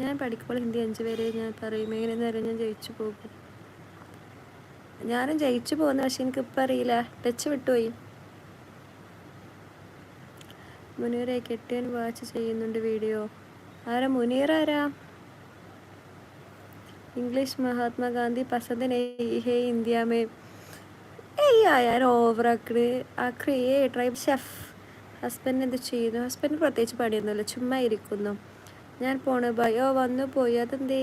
ഞാൻ പഠിക്കുമ്പോൾ ഹിന്ദി 5 വരെ ഞാൻ പറയും. എങ്ങനെ നേരം ഞാൻ ജയിച്ചു പോകും. ഞാനും ജയിച്ചു പോകുന്നു, പക്ഷെ എനിക്കിപ്പോൾ അറിയില്ല, ടച്ച് വിട്ടുപോയി. മുനീറെ കെട്ടിയൻ വാച്ച് ചെയ്യുന്നുണ്ട് വീഡിയോ. ആരാ മുനീർ? ആരാ? ഇംഗ്ലീഷ് മഹാത്മാഗാന്ധി പസന്ദ് नहीं है इंडिया में. यार ഓവർ ആക്രി ട്രൈബ് ഷെഫ്. ഹസ്ബൻഡ് എന്ത് ചെയ്യുന്നു? ഹസ്ബൻഡ് പ്രത്യേകിച്ച് പണിയൊന്നുമില്ല, ചുമ്മാ ഇരിക്കുന്നു. ഞാൻ പോണ് ബയോ വന്നു പോയി. അതെന്തേ?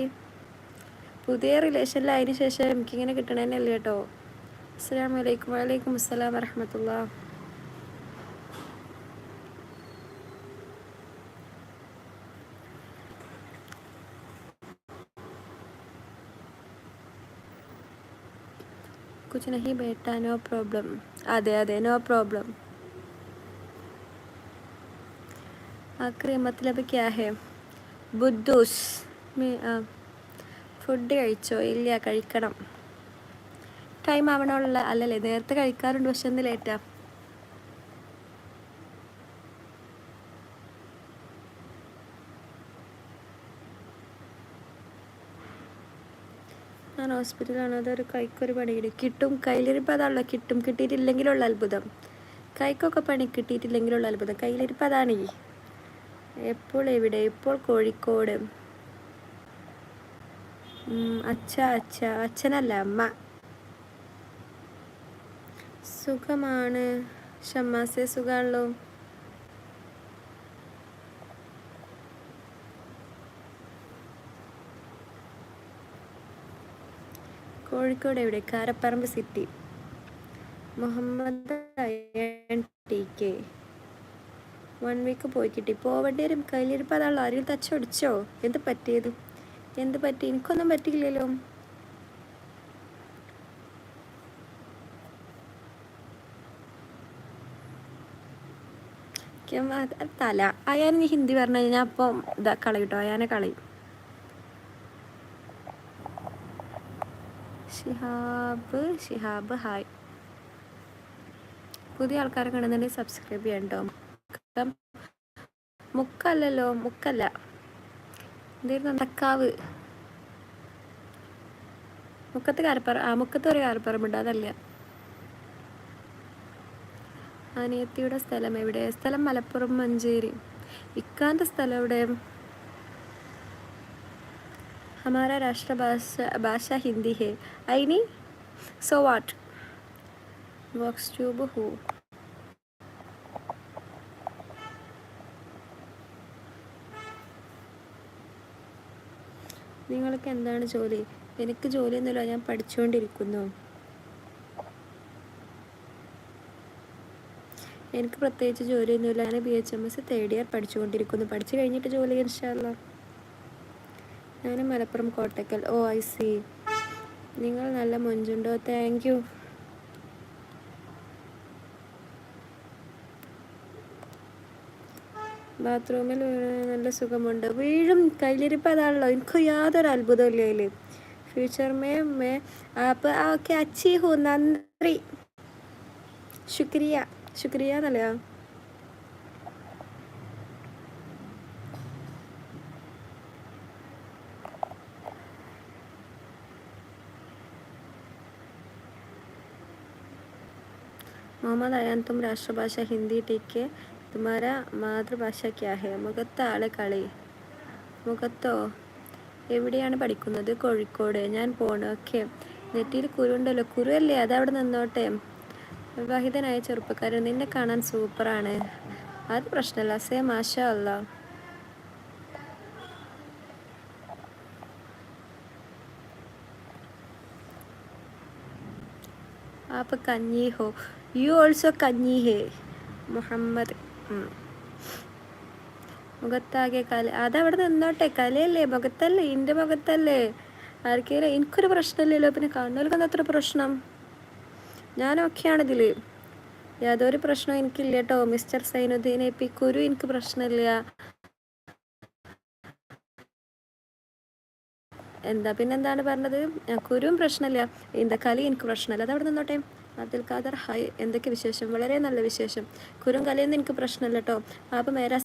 പുതിയ റിലേഷനിലായതിനു ശേഷം എനിക്കിങ്ങനെ കിട്ടണേന്നല്ലേ കേട്ടോ. അസ്സലാമു അലൈക്കും. വലൈക്കും അസ്സലാം വറഹ്മത്തുള്ളാഹ്. कुछ नहीं बेटा, नो प्रॉब्लम. अदे नो प्रॉब्लम. आखिरी मतलब क्या है? ബുദ്ധൂസ്. ഫുഡ് കഴിച്ചോ? ഇല്ല, കഴിക്കണം. ടൈം ആവണമുള്ള അല്ലല്ലേ, നേരത്തെ കഴിക്കാറുണ്ട്, പക്ഷെ ഒന്ന് ലേറ്റാ. ഞാൻ ഹോസ്പിറ്റലാണ്. അതൊരു കൈക്കൊരു പണിയിട് കിട്ടും. കയ്യിലിരിപ്പ് അതാണല്ലോ, കിട്ടും. കിട്ടിയിട്ടില്ലെങ്കിലുള്ള അത്ഭുതം. കൈക്കൊക്കെ പണി കിട്ടിയിട്ടില്ലെങ്കിലുള്ള അത്ഭുതം. കയ്യിലിരിപ്പ് അതാണ്. എപ്പോൾ എവിടെ? ഇപ്പോൾ കോഴിക്കോട്. അച്ഛനല്ല, അമ്മ. സുഖമാണ് ഷമ്മാസെ, സുഖാണല്ലോ. കോഴിക്കോട് എവിടെ? Karaparamba city. Muhammad TK. 1 week പോയി കിട്ടി. പോവേണ്ടി വരും. കയ്യിലിരിപ്പ് അതാണല്ലോ. ആരെങ്കിലും തച്ചൊടിച്ചോ? എന്ത് പറ്റിയത്? എന്ത് പറ്റി? എനിക്കൊന്നും പറ്റിയില്ലല്ലോ. തല അയാൻ നീ ഹിന്ദി പറഞ്ഞു കഴിഞ്ഞാൽ അപ്പം ഇതാ കളയിട്ടോ, അയാനെ കളയും. ഷിഹാബ് ഹായ്. പുതിയ ആൾക്കാരെ കാണുന്നുണ്ടെങ്കിൽ സബ്സ്ക്രൈബ് ചെയ്യാം കേട്ടോ. മുക്കല്ലല്ലോ, മുക്കല്ല, എന്തായിരുന്നു? നടക്കാവ്. മുക്കത്ത് മുക്കത്ത് ഒരു കാരപ്പറമ്പുണ്ട്, അതല്ല. അനിയത്തിയുടെ സ്ഥലം എവിടെ? സ്ഥലം മലപ്പുറം മഞ്ചേരി. ഇക്കാൻ്റെ സ്ഥലം എവിടെ? हमारा राष्ट्रभाषा हिंदी है. आईनी सो वाट वॉक्स ट्यूब हो. നിങ്ങൾക്ക് എന്താണ് ജോലി? എനിക്ക് ജോലിയൊന്നുമില്ല, ഞാൻ പഠിച്ചുകൊണ്ടിരിക്കുന്നു. എനിക്ക് പ്രത്യേകിച്ച് ജോലിയൊന്നുമില്ല. ഞാൻ BHMS 3rd year പഠിച്ചുകൊണ്ടിരിക്കുന്നു. പഠിച്ചു കഴിഞ്ഞിട്ട് ജോലി ഇൻഷാ അല്ലാഹ്. ഞാൻ മലപ്പുറം കോട്ടക്കൽ. ഓ ഐ സി. നിങ്ങൾ നല്ല മൊഞ്ചുണ്ടോ? Thank you. ബാത്റൂമിൽ നല്ല സുഖമുണ്ട്. വീഴും. കയ്യിലിരിപ്പ് അതാണല്ലോ. എനിക്ക് യാതൊരു അത്ഭുതവും ഇല്ല അതിൽ. ഫ്യൂച്ചർ മേ ആപ്പ് ഓക്കെ അച്ചി ഹോ. നന്ദി, ശുക്രിയ എന്നല്ല. मोहम्मद अयान, तुम राष्ट्रभाषा हिंदी ठीक है. तुम्हारा മാതൃഭാഷ ക്യാ ഹെ? മുഖത്ത് ആളെ കളി. മുഖത്തോ? എവിടെയാണ് പഠിക്കുന്നത്? കോഴിക്കോട്. ഞാൻ പോണു. ഓക്കെ. നെറ്റിയിൽ കുരുണ്ടല്ലോ. കുരുവല്ലേ, അതവിടെ നിന്നോട്ടെ. വിവാഹിതനായ ചെറുപ്പക്കാരൻ, നിന്നെ കാണാൻ സൂപ്പറാണ്. അത് പ്രശ്നമല്ല. സേ മാഷാ അല്ലാ. आप कन्नी हो. You also കഞ്ഞി ഹേ. മുഹമ്മദ്. മുഖത്താകെ കല. അതവിടെ നിന്നോട്ടെ. കലയല്ലേ, മുഖത്തല്ലേ, എൻ്റെ മുഖത്തല്ലേ. ആർക്കെങ്കിലും എനിക്കൊരു പ്രശ്നമില്ലല്ലോ, പിന്നെ കാണുന്നവർക്കൊന്നും അത്ര പ്രശ്നം. ഞാനൊക്കെയാണിതിൽ. യാതൊരു പ്രശ്നവും എനിക്കില്ല കേട്ടോ മിസ്റ്റർ സൈനുദ്ദീനെ. ഇപ്പം ഈ കുരു എനിക്ക് പ്രശ്നമില്ല. പിന്നെന്താണ് പറഞ്ഞത്? കുരുവും പ്രശ്നമില്ല, എന്താ കലി എനിക്ക് പ്രശ്നമില്ല. അതവിടെ നിന്നോട്ടെ. അബ്ദുൽ ഖാദർ ഹായ്, എന്തൊക്കെ വിശേഷം? വളരെ നല്ല വിശേഷം. കുരും കലയൊന്നും എനിക്ക് പ്രശ്നമില്ല കേട്ടോ. അപ്പം മേരാ